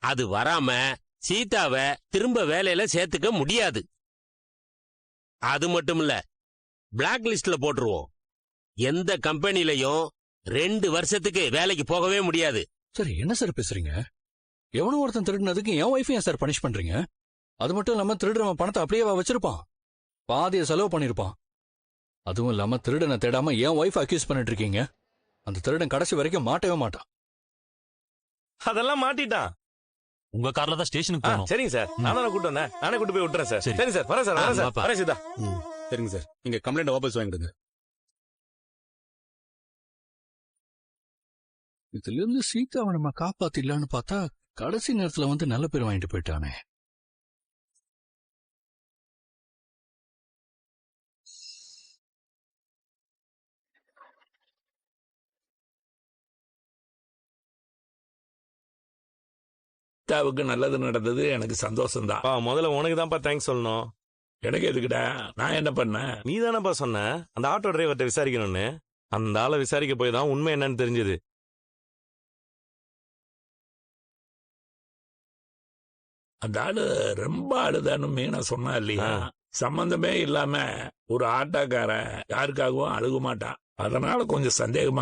அது வராம சீதாவை திரும்ப வேலையில சேர்த்துக்க முடியாது. அது மட்டும் இல்ல, பிளாக் லிஸ்ட்ல போட்டுருவோம். எந்த கம்பெனிலையும் 2 வருஷத்துக்கு வேலைக்கு போகவே முடியாது. சார் என்ன சார் பேசுறீங்க? எவனோ ஒருத்தன் திருடினதுக்கு என் ஒய்ஃபை ஏன் சார் பனிஷ் பண்றீங்க? அது மட்டும் இல்லாம திருடுறவன் பணத்தை அப்படியே வச்சிருப்பான், பாதிய செலவு பண்ணிருப்பான். அதுவும் இல்லாம திருடனை தேடாம என் ஒய்ஃப் அக்யூஸ் பண்ணிட்டு இருக்கீங்க. அந்த திருடன் கடைசி வரைக்கும் மாட்டவே மாட்டான். அதெல்லாம் மாட்டிட்டான். உங்க கார்ல தான் ஸ்டேஷனுக்கு போகணும். சரிங்க சார், நானே கூட்டு வந்தேன். நானே கூட்டு போய் விட்டுறேன் சார். சரி சார், வரேன் சார், வரேன் சார், வரேன் சீதா. சரிங்க சார், நீங்க கம்ப்ளைண்ட் வாபஸ் வாங்கிடுங்க. இதுல இருந்து சீதாவை நம்ம காப்பாத்திடலான்னு பார்த்தா கடைசி நேரத்துல வந்து நல்ல பேர் வாங்கிட்டு போயிட்டானே. சீதாவுக்கு நல்லது நடந்தது, எனக்கு சந்தோஷம்தான். முதல்ல உனக்கு தான்ப்பா தேங்க்ஸ் சொல்லணும். எனக்கு எதுக்குடா, நான் என்ன பண்ணேன்? நீ தானப்பா சொன்ன அந்த ஆட்டோ டிரைவர்கிட்ட விசாரிக்கணும்னு. அந்த ஆளை விசாரிக்க போய் தான் உண்மை என்னன்னு தெரிஞ்சது. அந்த ஆளு ரொம்ப அழுதான்னு மீனா சொன்னா இல்லையா? சம்பந்தமே இல்லாம ஒரு ஆட்டோக்காரன் யாருக்காகவும் அழுக மாட்டான். அதனால கொஞ்சம் சந்தேகமா